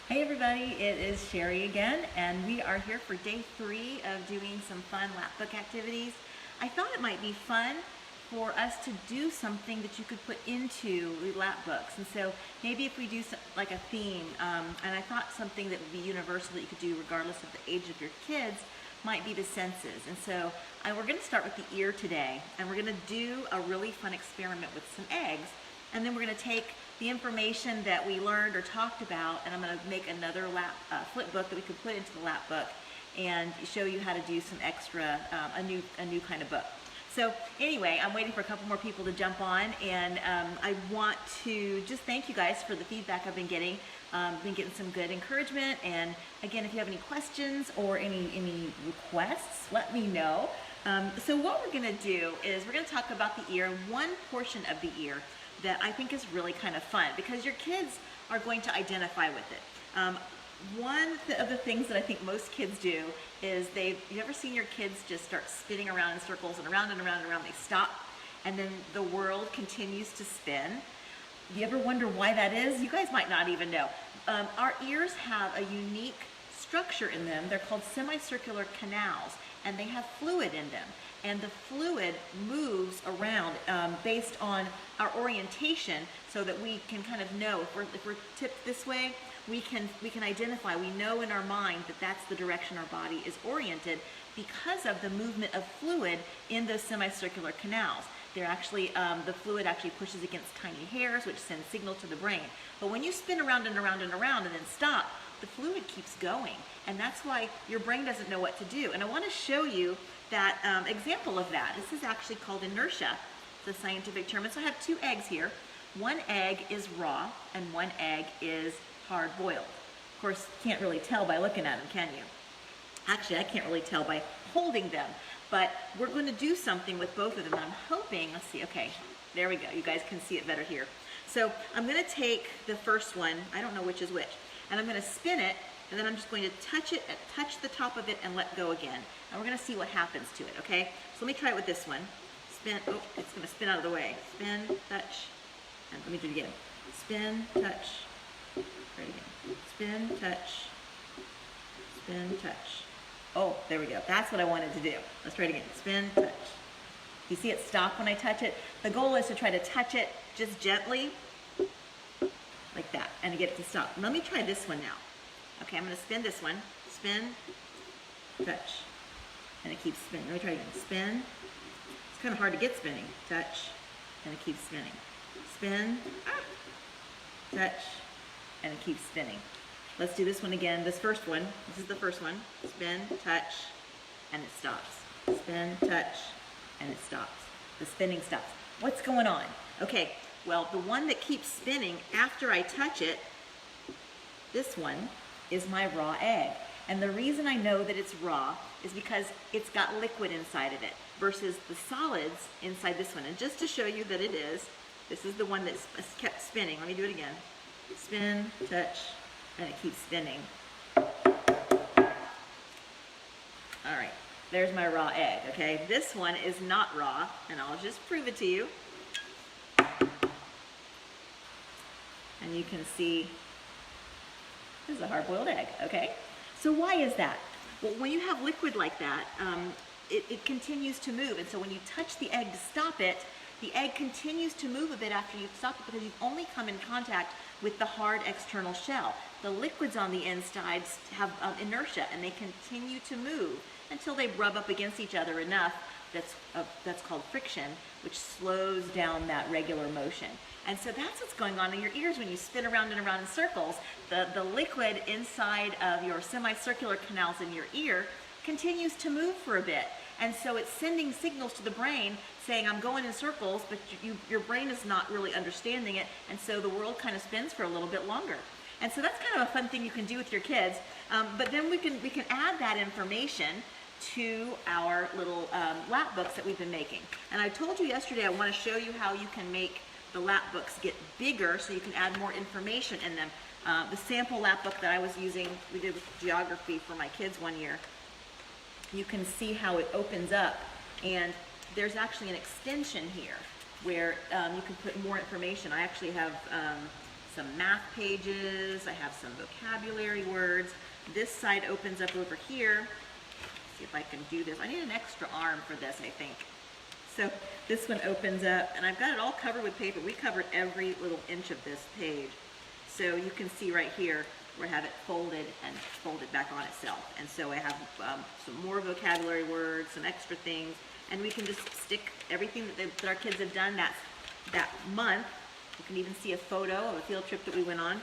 Hey everybody, it is Sherry again, and we are here for day 3 of doing some fun lapbook activities. I thought it might be fun for us to do something that you could put into the lapbooks, and so maybe if we do like a theme, and I thought something that would be universal that you could do regardless of the age of your kids might be the senses. And so we're going to start with the ear today, and we're going to do a really fun experiment with some eggs, and then we're going to take the information that we learned or talked about, and I'm going to make another flip book that we could put into the lap book and show you how to do some extra, a new kind of book. So anyway, I'm waiting for a couple more people to jump on, and I want to just thank you guys for the feedback I've been getting. Been getting some good encouragement, and again, if you have any questions or any requests, let me know. So what we're going to do is we're going to talk about the ear, one portion of the ear that I think is really kind of fun because your kids are going to identify with it. One of the things that I think most kids do is you ever seen your kids just start spinning around in circles and around and around and around, they stop and then the world continues to spin? Do you ever wonder why that is? You guys might not even know. Our ears have a unique structure in them. They're called semicircular canals, and they have fluid in them. And the fluid moves around based on our orientation, so that we can kind of know if we're tipped this way, we can identify. We know in our mind that that's the direction our body is oriented because of the movement of fluid in those semicircular canals. They're actually the fluid actually pushes against tiny hairs, which send signal to the brain. But when you spin around and around and around and then stop, the fluid keeps going, and that's why your brain doesn't know what to do. And I want to show you that example of that. This is actually called inertia, the scientific term. And so I have 2 eggs here. One egg is raw and one egg is hard boiled. Of course, you can't really tell by looking at them, can you? Actually, I can't really tell by holding them, but we're going to do something with both of them. I'm hoping, let's see, okay, there we go. You guys can see it better here. So I'm going to take the first one, I don't know which is which, and I'm going to spin it, and then I'm just going to touch the top of it and let go again. And we're going to see what happens to it, okay? So let me try it with this one. Spin, oh, it's going to spin out of the way. Spin, touch, and let me do it again. Spin, touch, try it again. Spin, touch, spin, touch. Oh, there we go. That's what I wanted to do. Let's try it again. Spin, touch. You see it stop when I touch it? The goal is to try to touch it just gently, like that, and to get it to stop. Let me try this one now. Okay, I'm going to spin this one. Spin, touch, and it keeps spinning. Let me try again. Spin. It's kind of hard to get spinning. Touch, and it keeps spinning. Spin, touch, and it keeps spinning. Let's do this one again. This first one. This is the first one. Spin, touch, and it stops. Spin, touch, and it stops. The spinning stops. What's going on? Okay, well, the one that keeps spinning after I touch it, this one, is my raw egg. And the reason I know that it's raw is because it's got liquid inside of it versus the solids inside this one. And just to show you that it is, this is the one that's kept spinning. Let me do it again. Spin, touch, and it keeps spinning. All right, there's my raw egg, okay? This one is not raw, and I'll just prove it to you. And you can see this is a hard-boiled egg, okay? So why is that? Well, when you have liquid like that, it continues to move. And so when you touch the egg to stop it, the egg continues to move a bit after you've stopped it because you've only come in contact with the hard external shell. The liquids on the inside have inertia, and they continue to move until they rub up against each other enough. That's called friction, which slows down that regular motion. And so that's what's going on in your ears when you spin around and around in circles. The liquid inside of your semicircular canals in your ear continues to move for a bit. And so it's sending signals to the brain saying, I'm going in circles, but your brain is not really understanding it, and so the world kind of spins for a little bit longer. And so that's kind of a fun thing you can do with your kids. But then we can add that information to our little lap books that we've been making. And I told you yesterday I want to show you how you can make the lap books get bigger so you can add more information in them. The sample lap book that I was using, we did with geography for my kids one year, you can see how it opens up, and there's actually an extension here where you can put more information. I actually have some math pages. I have some vocabulary words. This side opens up over here. Let's see if I can do this. I need an extra arm for this, I think. So this one opens up, and I've got it all covered with paper. We covered every little inch of this page. So you can see right here where I have it folded and folded back on itself. And so I have some more vocabulary words, some extra things, and we can just stick everything that our kids have done that month. You can even see a photo of a field trip that we went on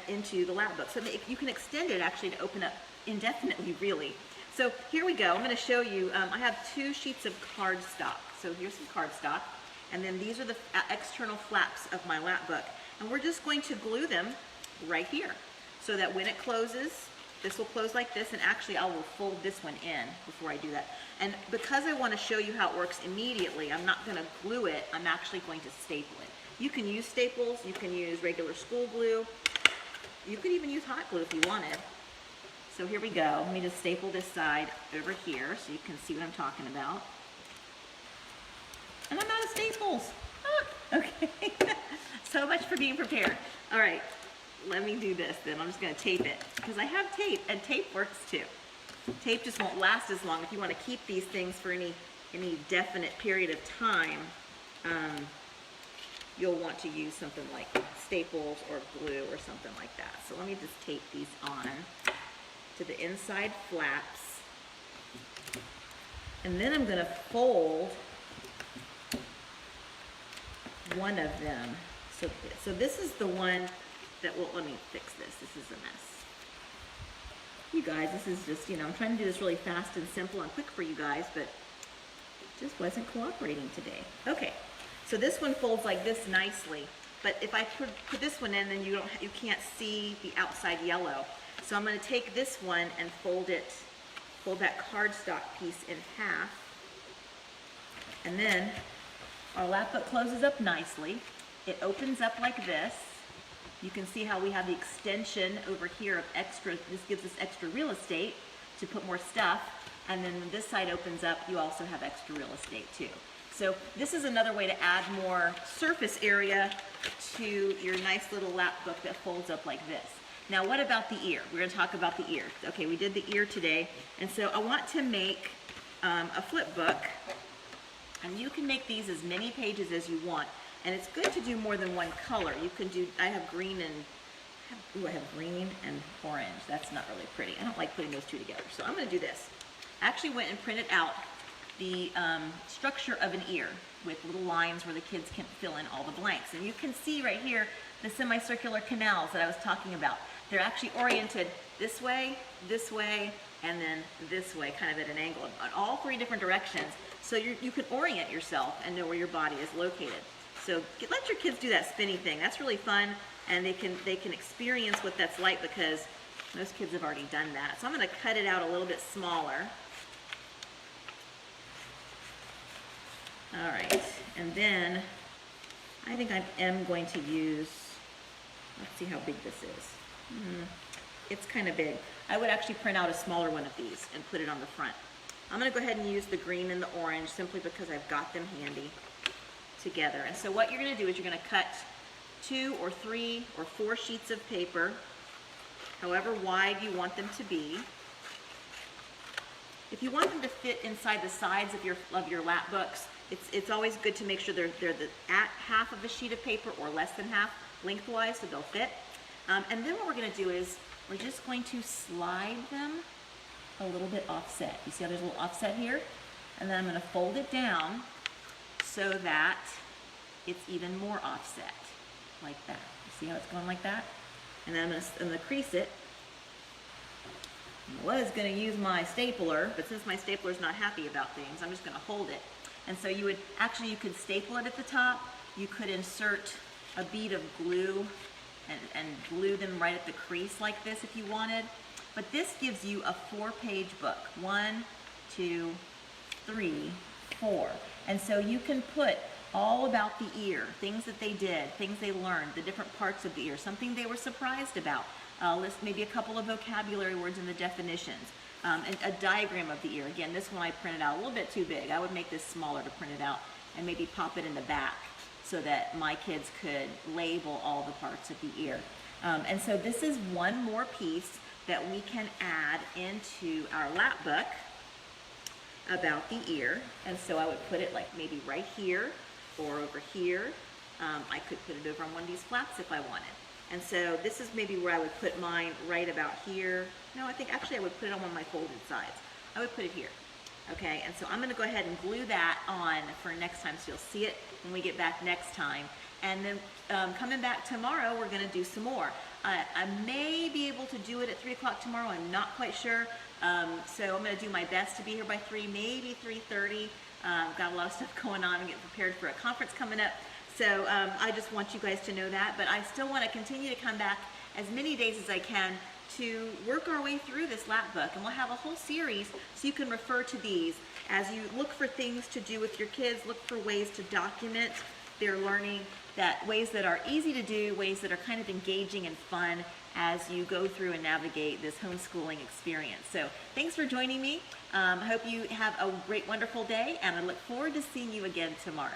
into the Lapbook. So you can extend it actually to open up indefinitely, really. So here we go. I'm going to show you. I have 2 sheets of cardstock. So here's some cardstock, and then these are the external flaps of my Lapbook. And we're just going to glue them right here so that when it closes, this will close like this, and actually I will fold this one in before I do that. And because I want to show you how it works immediately, I'm not going to glue it, I'm actually going to staple it. You can use staples, you can use regular school glue, you could even use hot glue if you wanted. So here we go. Let me just staple this side over here so you can see what I'm talking about. And I'm out of staples. Ah, okay. So much for being prepared. All right, let me do this then. I'm just going to tape it because I have tape, and tape works too. Tape just won't last as long. If you want to keep these things for any definite period of time, you'll want to use something like staples or glue or something like that. So let me just tape these on to the inside flaps. And then I'm going to fold one of them. So this is the one that will, let me fix this. This is a mess. You guys, this is just, I'm trying to do this really fast and simple and quick for you guys, but it just wasn't cooperating today. Okay, so this one folds like this nicely, but if I put this one in, then you can't see the outside yellow. So I'm going to take this one and fold that cardstock piece in half, and then our Lapbook closes up nicely. It opens up like this. You can see how we have the extension over here of extra. This gives us extra real estate to put more stuff. And then when this side opens up, you also have extra real estate too. So this is another way to add more surface area to your nice little Lapbook that folds up like this. Now what about the ear? We're going to talk about the ear. Okay, we did the ear today. And so I want to make a flip book. And you can make these as many pages as you want. And it's good to do more than one color. You can do, I have green and orange. That's not really pretty. I don't like putting those two together. So I'm going to do this. I actually went and printed out the structure of an ear with little lines where the kids can fill in all the blanks. And you can see right here the semicircular canals that I was talking about. They're actually oriented this way, and then this way, kind of at an angle, in all 3 different directions. So you can orient yourself and know where your body is located. So let your kids do that spinny thing. That's really fun, and they can experience what that's like because most kids have already done that. So I'm going to cut it out a little bit smaller. All right, and then I think I am going to use, let's see how big this is. It's kind of big. I would actually print out a smaller one of these and put it on the front. I'm going to go ahead and use the green and the orange simply because I've got them handy together. And so what you're going to do is you're going to cut 2 or 3 or 4 sheets of paper, however wide you want them to be. If you want them to fit inside the sides of your Lapbooks, it's always good to make sure they're at half of a sheet of paper or less than half lengthwise so they'll fit. And then what we're going to do is we're just going to slide them a little bit offset. You see how there's a little offset here? And then I'm going to fold it down so that it's even more offset, like that. You see how it's going like that? And then I'm going to crease it. I was going to use my stapler, but since my stapler is not happy about things, I'm just going to hold it. And so you could staple it at the top. You could insert a bead of glue and glue them right at the crease like this if you wanted. But this gives you a 4-page book. 1, 2, 3, 4. And so you can put all about the ear, things that they did, things they learned, the different parts of the ear, something they were surprised about. List maybe a couple of vocabulary words and the definitions. And a diagram of the ear. Again, this one I printed out a little bit too big. I would make this smaller to print it out and maybe pop it in the back so that my kids could label all the parts of the ear. And so this is one more piece that we can add into our lap book about the ear. And so I would put it like maybe right here or over here. I could put it over on one of these flaps if I wanted. And so this is maybe where I would put mine, right about here. No, I think actually I would put it on one of my folded sides. I would put it here. Okay, and so I'm going to go ahead and glue that on for next time, so you'll see it when we get back next time. And then coming back tomorrow, we're going to do some more. I may be able to do it at 3 o'clock tomorrow. I'm not quite sure. So I'm going to do my best to be here by 3, maybe 3:30. Got a lot of stuff going on. I'm getting prepared for a conference coming up. So I just want you guys to know that. But I still want to continue to come back as many days as I can to work our way through this lap book. And we'll have a whole series so you can refer to these as you look for things to do with your kids, look for ways to document their learning, that ways that are easy to do, ways that are kind of engaging and fun as you go through and navigate this homeschooling experience. So thanks for joining me. I hope you have a great, wonderful day, and I look forward to seeing you again tomorrow.